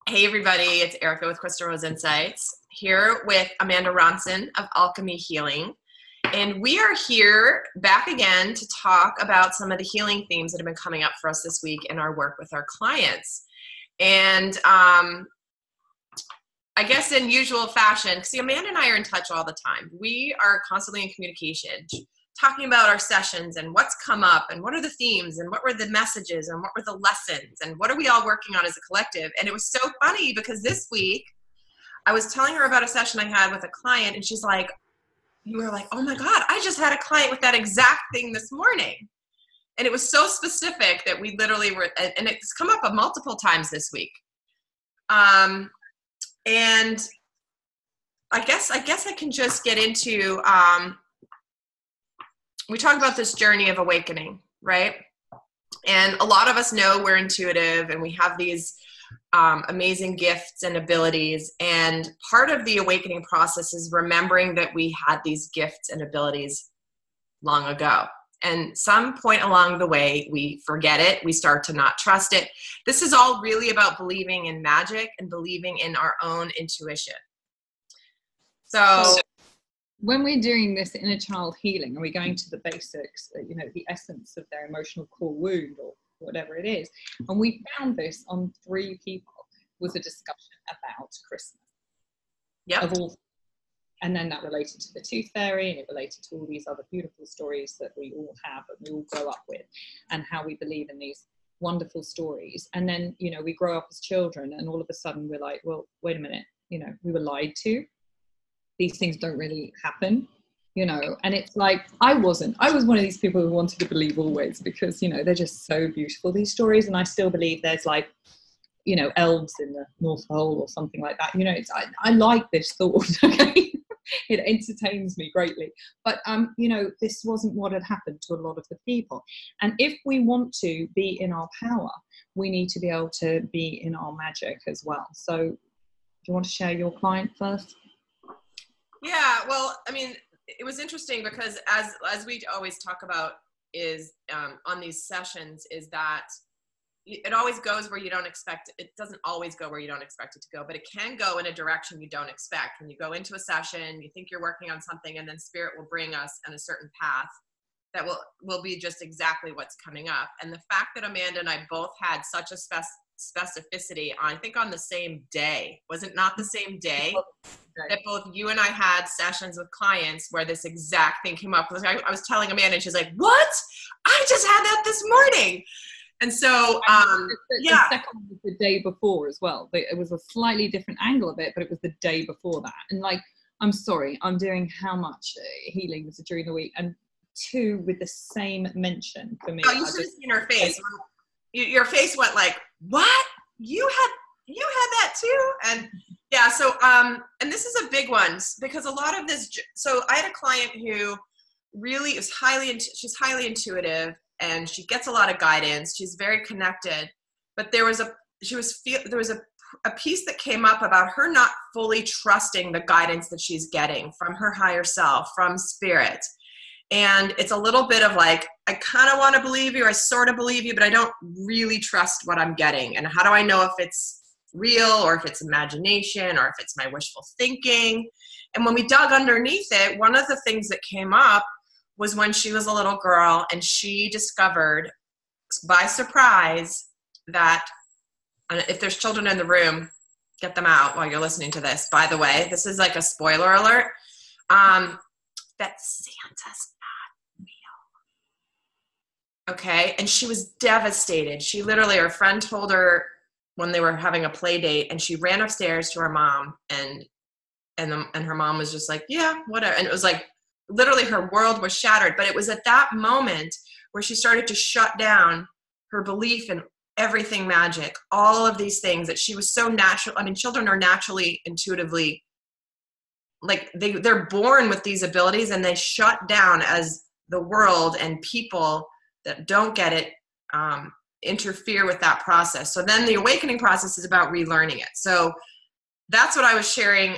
Hey everybody, it's Erika with Crystal Rose Insights, here with Amanda Ronson of Alchemy Healing. And we are here back again to talk about some of the healing themes that have been coming up for us this week in our work with our clients. And I guess in usual fashion, see, Amanda and I are in touch all the time. We are constantly in communication, talking about our sessions and what's come up and what are the themes and what were the messages and what were the lessons and what are we all working on as a collective. And it was so funny because this week I was telling her about a session I had with a client and she's like, you were like, oh my God, I just had a client with that exact thing this morning. And it was so specific that we literally were, and it's come up multiple times this week. And I guess I can just get into, we talk about this journey of awakening, right? And a lot of us know we're intuitive and we have these amazing gifts and abilities. And part of the awakening process is remembering that we had these gifts and abilities long ago. And some point along the way, we forget it. We start to not trust it. This is all really about believing in magic and believing in our own intuition. So when we're doing this inner child healing, are we going to the basics, the essence of their emotional core wound or whatever it is? And we found this on 3 people, was a discussion about Christmas. Yeah. And then that related to the tooth fairy, and it related to all these other beautiful stories that we all have and we all grow up with, and how we believe in these wonderful stories. And then, we grow up as children and all of a sudden we're like, well, wait a minute, we were lied to. These things don't really happen, and it's like, I was one of these people who wanted to believe always because, they're just so beautiful, these stories. And I still believe there's like, elves in the North Pole or something like that. I like this thought, okay? It entertains me greatly. But, this wasn't what had happened to a lot of the people. And if we want to be in our power, we need to be able to be in our magic as well. So do you want to share your client first? Yeah, well, I mean, it was interesting because as we always talk about is on these sessions is that it always goes where you don't expect it. It doesn't always go where you don't expect it to go, but it can go in a direction you don't expect. When you go into a session, you think you're working on something, and then spirit will bring us on a certain path that will be just exactly what's coming up. And the fact that Amanda and I both had such a specificity I think on the same day, was it not the same day that both you and I had sessions with clients where this exact thing came up? I was telling Amanda and she's like, what? I just had that this morning. And so the second was the day before as well. It was a slightly different angle of it, but it was the day before that. And like, I'm sorry, I'm doing how much healings during the week, and 2 with the same mention for me. Oh, you should have seen her face. Your face went like, what? You had that too? And yeah, so and this is a big one because a lot of this, so I had a client who really is she's highly intuitive and she gets a lot of guidance. She's very connected, but there was a piece that came up about her not fully trusting the guidance that she's getting from her higher self, from spirit. And it's a little bit of like, I kind of want to believe you, I sort of believe you, but I don't really trust what I'm getting. And how do I know if it's real or if it's imagination or if it's my wishful thinking? And when we dug underneath it, one of the things that came up was when she was a little girl and she discovered by surprise that, and if there's children in the room, get them out while you're listening to this. By the way, this is like a spoiler alert, that Santa's not real. Okay. And she was devastated. She literally, her friend told her when they were having a play date, and she ran upstairs to her mom and her mom was just like, yeah, whatever. And it was like, literally her world was shattered. But it was at that moment where she started to shut down her belief in everything magic, all of these things that she was so natural. I mean, children are naturally, intuitively, like they're born with these abilities, and they shut down as the world and people that don't get it interfere with that process. So then the awakening process is about relearning it. So that's what I was sharing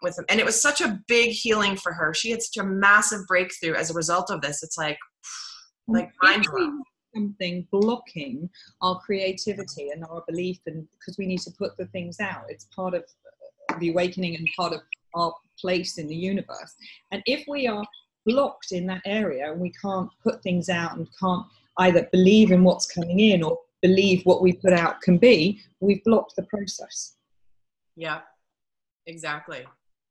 with them. And it was such a big healing for her. She had such a massive breakthrough as a result of this. It's like mind blowing. something blocking our creativity and our belief, and because we need to put the things out. It's part of the awakening and part of our place in the universe. And if we are blocked in that area and we can't put things out and can't either believe in what's coming in or believe what we put out can be, we've blocked the process. Yeah, exactly.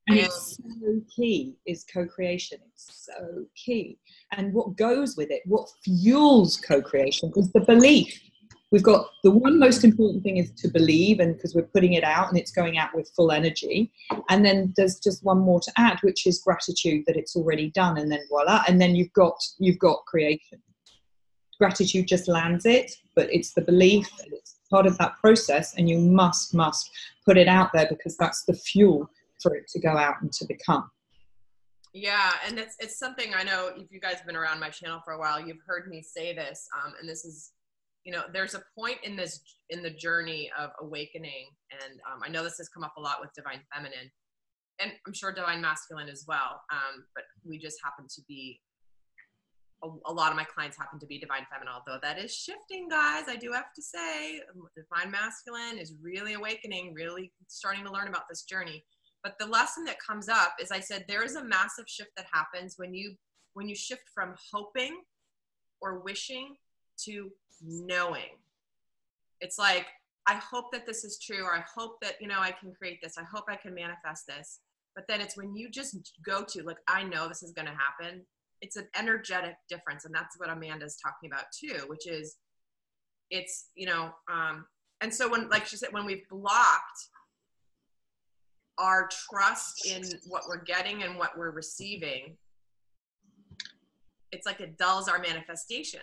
And it's so key is co-creation. It's so key. And what goes with it, what fuels co-creation is the belief. We've got the one most important thing is to believe, and because we're putting it out and it's going out with full energy. And then there's just one more to add, which is gratitude that it's already done. And then voila. And then you've got creation. Gratitude just lands it, but it's the belief, and it's part of that process. And you must put it out there, because that's the fuel for it to go out and to become. Yeah, and it's something I know, if you guys have been around my channel for a while, you've heard me say this, and this is, you know, there's a point in the journey of awakening, and I know this has come up a lot with Divine Feminine, and I'm sure Divine Masculine as well, but we just happen to be, a lot of my clients happen to be Divine Feminine, although that is shifting, guys. I do have to say, Divine Masculine is really awakening, really starting to learn about this journey. But the lesson that comes up is, I said, there is a massive shift that happens when you shift from hoping or wishing to knowing. It's like, I hope that this is true, or I hope that, you know, I can create this. I hope I can manifest this. But then it's when you just go to, like, I know this is going to happen. It's an energetic difference. And that's what Amanda's talking about too, which is, it's, you know, and so when, like she said, when we've blocked our trust in what we're getting and what we're receiving, it's like it dulls our manifestation.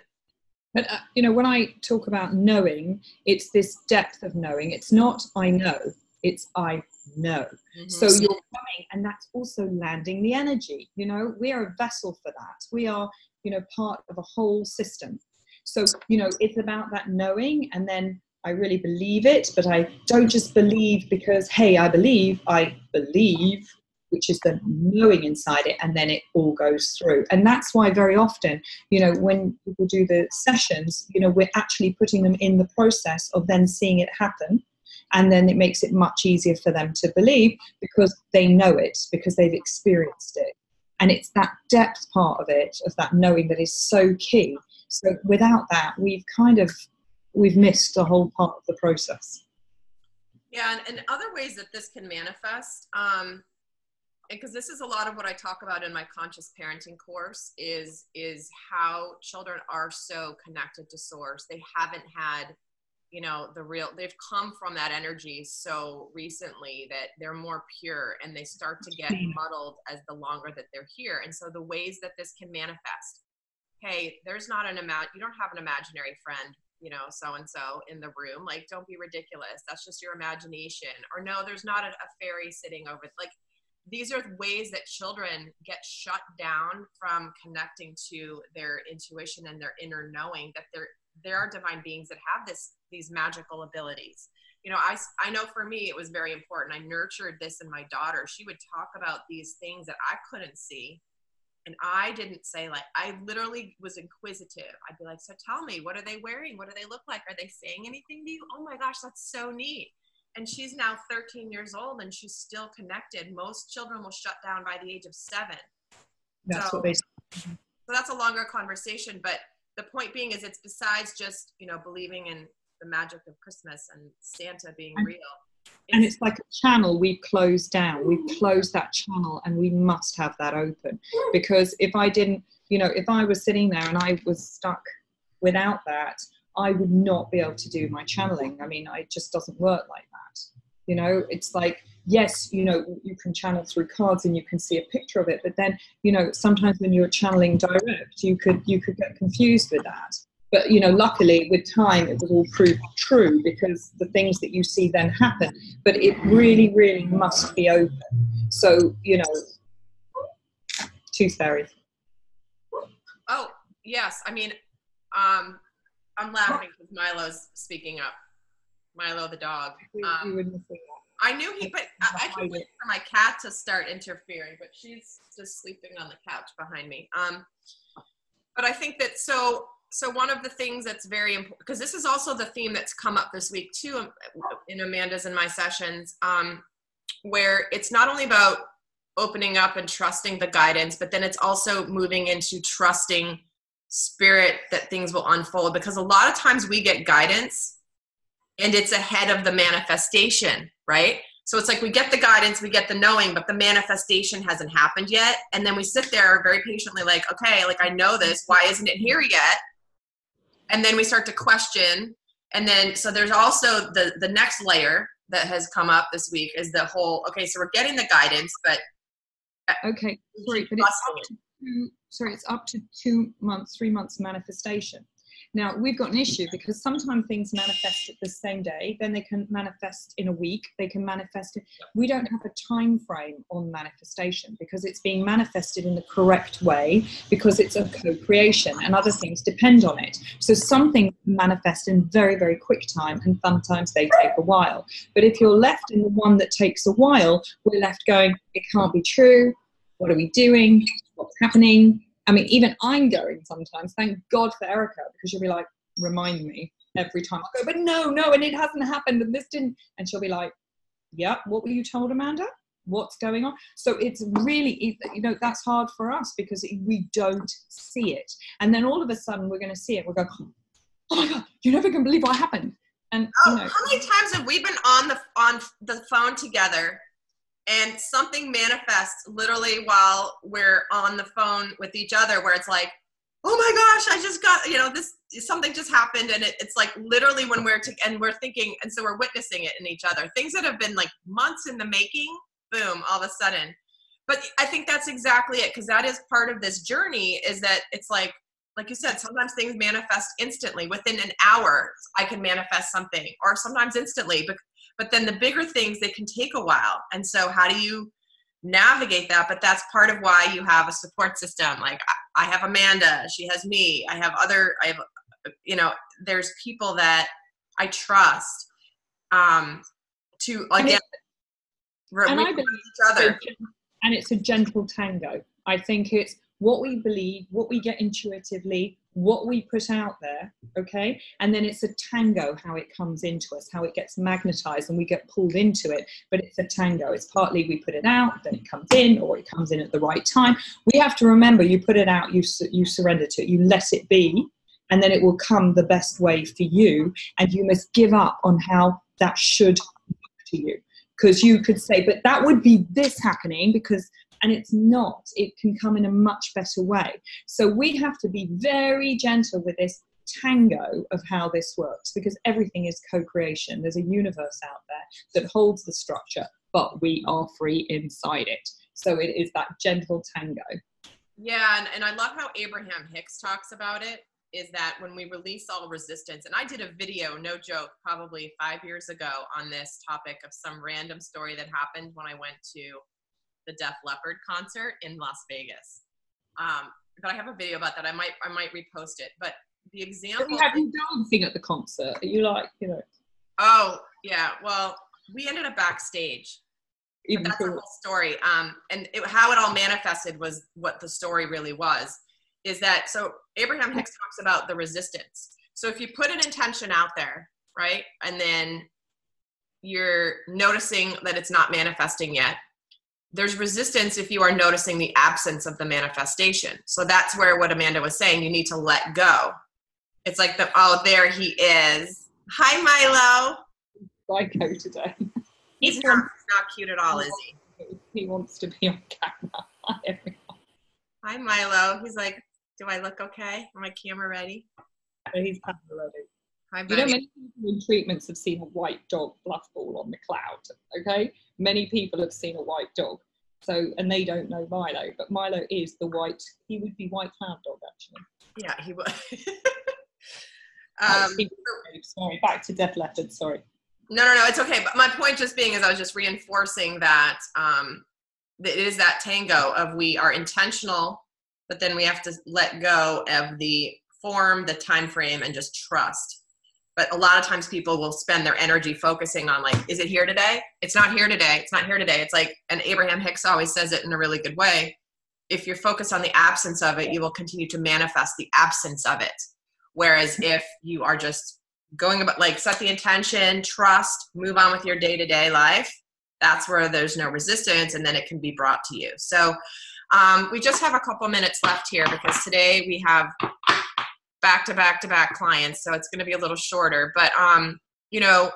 But, you know, when I talk about knowing, it's this depth of knowing. It's not I know, it's I know. Mm-hmm. So you're coming, and that's also landing the energy. You know, we are a vessel for that. We are, you know, part of a whole system. So, you know, it's about that knowing, and then I really believe it, but I don't just believe because, hey, I believe, which is the knowing inside it, and then it all goes through. And that's why very often, you know, when people do the sessions, you know, we're actually putting them in the process of then seeing it happen. And then it makes it much easier for them to believe, because they know it, because they've experienced it. And it's that depth part of it, of that knowing, that is so key. So without that, we've missed a whole part of the process. Yeah, and other ways that this can manifest, because this is a lot of what I talk about in my conscious parenting course, is how children are so connected to source. They haven't had, you know, they've come from that energy so recently that they're more pure, and they start to get muddled as the longer that they're here. And so the ways that this can manifest, hey, there's not you don't have an imaginary friend, you know, so-and-so in the room, like, don't be ridiculous. That's just your imagination. Or no, there's not a fairy sitting over, like, these are ways that children get shut down from connecting to their intuition and their inner knowing that there are divine beings that have these magical abilities. You know, I know for me, it was very important. I nurtured this in my daughter. She would talk about these things that I couldn't see. And I didn't say, like, I literally was inquisitive. I'd be like, so tell me, what are they wearing? What do they look like? Are they saying anything to you? Oh my gosh, that's so neat. And she's now 13 years old, and she's still connected. Most children will shut down by the age of 7. That's what they say. So that's a longer conversation. But the point being is, it's besides just, you know, believing in the magic of Christmas and Santa being real. And it's like a channel we've closed down. We've closed that channel, and we must have that open. Because if I didn't, you know, if I was sitting there and I was stuck without that, I would not be able to do my channeling. I mean, it just doesn't work like that. You know, it's like, yes, you know, you can channel through cards and you can see a picture of it, but then, you know, sometimes when you're channeling direct, you could get confused with that. But, you know, luckily with time, it was all proved true, because the things that you see then happen. But it really, really must be open. So, you know, tooth fairy. Oh, yes. I mean, I'm laughing because Milo's speaking up. Milo the dog. You wouldn't see that. I knew but I can wait for my cat to start interfering, but she's just sleeping on the couch behind me. But I think that, so So one of the things that's very important, because this is also the theme that's come up this week too in Amanda's and my sessions, where it's not only about opening up and trusting the guidance, but then it's also moving into trusting spirit that things will unfold. Because a lot of times we get guidance and it's ahead of the manifestation, right? So it's like we get the guidance, we get the knowing, but the manifestation hasn't happened yet. And then we sit there very patiently like, okay, like I know this, why isn't it here yet? And then we start to question. And then, so there's also the next layer that has come up this week is the whole, okay, so we're getting the guidance, but okay, sorry, but it's up to 2 months, 3 months manifestation. Now, we've got an issue because sometimes things manifest at the same day, then they can manifest in a week, they can manifest. We don't have a time frame on manifestation because it's being manifested in the correct way because it's a co-creation and other things depend on it. So some things manifest in very, very quick time and sometimes they take a while. But if you're left in the one that takes a while, we're left going, it can't be true. What are we doing? What's happening? I mean, even I'm going sometimes, thank God for Erika, because she'll be like, remind me every time. I go, but no, and it hasn't happened, and this didn't. And she'll be like, yeah, what were you told, Amanda? What's going on? So it's really, that's hard for us because we don't see it. And then all of a sudden we're going to see it. We'll go, oh my God, you never can believe what happened. And how many times have we been on the phone together and something manifests literally while we're on the phone with each other where it's like, oh my gosh, I just got, something just happened. And it's like literally when we're thinking, and so we're witnessing it in each other. Things that have been like months in the making, boom, all of a sudden. But I think that's exactly it. Because that is part of this journey is that it's like you said, sometimes things manifest instantly. Within an hour, I can manifest something or sometimes instantly. But then the bigger things, they can take a while. And so how do you navigate that? But that's part of why you have a support system. Like I have Amanda, she has me, there's people that I trust to, again, and I believe each other. And it's a gentle tango. I think it's what we believe, what we get intuitively, what we put out there, okay? And then it's a tango, how it comes into us, how it gets magnetized and we get pulled into it. But it's a tango. It's partly we put it out, then it comes in, or it comes in at the right time. We have to remember, you put it out, you surrender to it, you let it be, and then it will come the best way for you. And you must give up on how that should look to you. Because you could say, but that would be this happening because, and it's not, it can come in a much better way. So we have to be very gentle with this tango of how this works because everything is co-creation. There's a universe out there that holds the structure, but we are free inside it. So it is that gentle tango. Yeah, and I love how Abraham Hicks talks about it, is that when we release all resistance, and I did a video, no joke, probably 5 years ago on this topic of some random story that happened when I went to the Def Leppard concert in Las Vegas. But I have a video about that. I might repost it. But the example. So have you dancing at the concert? Are you like, Oh yeah. Well, we ended up backstage. Even but that's cool. the whole story. And how it all manifested was what the story really was. Is that so? Abraham Hicks talks about the resistance. So if you put an intention out there, right, and then you're noticing that it's not manifesting yet. There's resistance if you are noticing the absence of the manifestation. So that's where what Amanda was saying, you need to let go. It's like there he is. Hi, Milo. Psycho today. He's not cute at all, is he? He wants to be on camera. Hi, everyone. Hi, Milo. He's like, do I look okay? Am my camera ready? He's camera ready. Hi, buddy. Many people in treatments have seen a white dog fluff ball on the cloud, okay? Many people have seen a white dog, and they don't know Milo, but Milo is he would be white cloud dog, actually. Yeah, he would. Sorry, back to Def Leppard, sorry. No, it's okay. But my point just being is I was just reinforcing that it is that tango of we are intentional, but then we have to let go of the form, the time frame, and just trust. But a lot of times people will spend their energy focusing on like, is it here today? It's not here today. It's not here today. It's like, and Abraham Hicks always says it in a really good way. If you're focused on the absence of it, you will continue to manifest the absence of it. Whereas if you are just going about, like, set the intention, trust, move on with your day-to-day life, that's where there's no resistance, and then it can be brought to you. So we just have a couple minutes left here because today we have back-to-back-to-back clients, so it's going to be a little shorter. But, you know,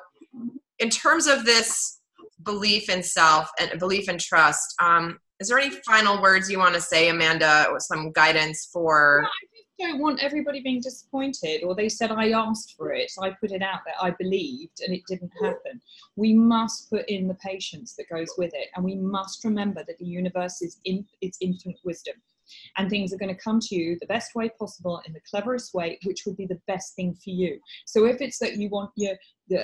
in terms of this belief in self and belief in trust, is there any final words you want to say, Amanda, or some guidance for? No, I just don't want everybody being disappointed, or they said I asked for it, I put it out there, I believed, and it didn't happen. We must put in the patience that goes with it, and we must remember that the universe is its infinite wisdom, and things are going to come to you the best way possible, in the cleverest way, which would be the best thing for you. So if it's that you want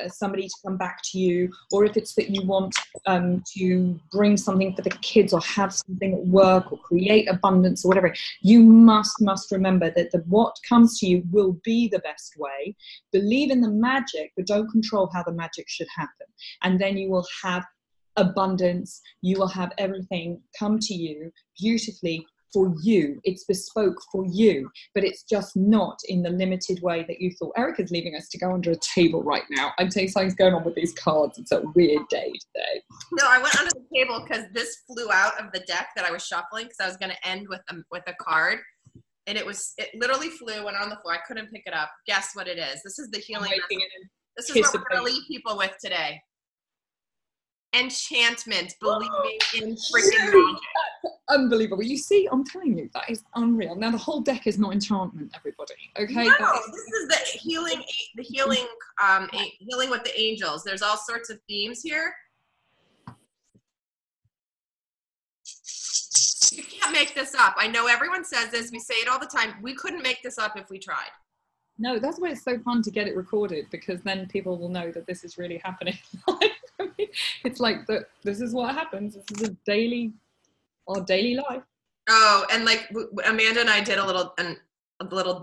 somebody to come back to you, or if it's that you want to bring something for the kids, or have something at work, or create abundance, or whatever, you must remember that what comes to you will be the best way. Believe in the magic, but don't control how the magic should happen. And then you will have abundance. You will have everything come to you beautifully for you. It's bespoke for you, but it's just not in the limited way that you thought. Erica's leaving us to go under a table right now. I'm telling you, something's going on with these cards. It's a weird day today. No, I went under the table because this flew out of the deck that I was shuffling, because I was going to end with a card, and it literally flew, went on the floor. I couldn't pick it up. Guess what it is? This is the healing. This is what we're going to leave people with today. Enchantment, believing in freaking magic. Unbelievable. You see, I'm telling you, that is unreal. Now the whole deck is not enchantment, everybody. Okay. No, this is the healing with the angels. There's all sorts of themes here. You can't make this up. I know everyone says this. We say it all the time. We couldn't make this up if we tried. No, that's why it's so fun to get it recorded, because then people will know that this is really happening. It's like this is what happens. This is our daily life. Oh, and like Amanda and I did a little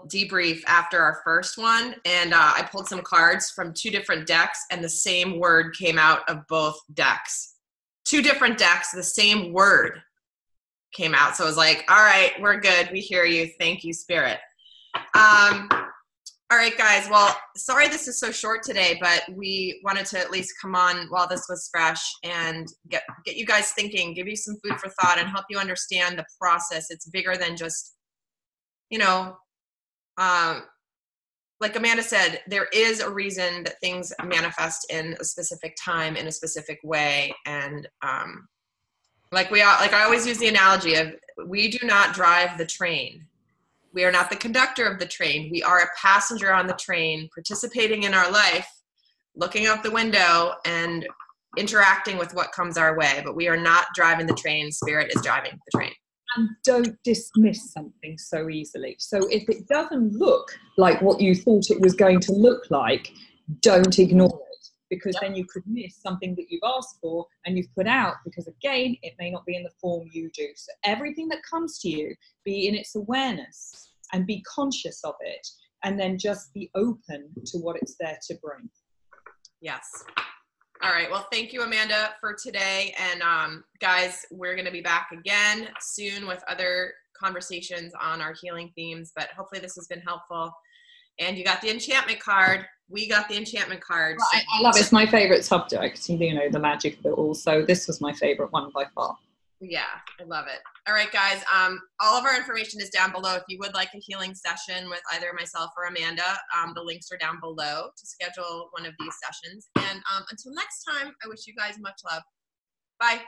debrief after our first one, and I pulled some cards from 2 different decks, and the same word came out of both decks. 2 different decks, the same word came out. So I was like, all right, we're good. We hear you. Thank you, Spirit. All right, guys. Well, sorry this is so short today, but we wanted to at least come on while this was fresh and get you guys thinking, give you some food for thought, and help you understand the process. It's bigger than just, you know, like Amanda said, there is a reason that things manifest in a specific time, in a specific way. And like I always use the analogy of, we do not drive the train. We are not the conductor of the train. We are a passenger on the train, participating in our life, looking out the window and interacting with what comes our way. But we are not driving the train. Spirit is driving the train. And don't dismiss something so easily. So if it doesn't look like what you thought it was going to look like, don't ignore it, because then you could miss something that you've asked for and you've put out, because again, it may not be in the form you do. So everything that comes to you, be in its awareness and be conscious of it, and then just be open to what it's there to bring. Yes. All right. Well, thank you, Amanda, for today. And guys, we're going to be back again soon with other conversations on our healing themes, but hopefully this has been helpful. And you got the enchantment card. We got the enchantment card. Well, I love it. It's my favorite subject, you know, the magic of it all. So this was my favorite one by far. Yeah, I love it. All right, guys. All of our information is down below. If you would like a healing session with either myself or Amanda, the links are down below to schedule one of these sessions. And until next time, I wish you guys much love. Bye.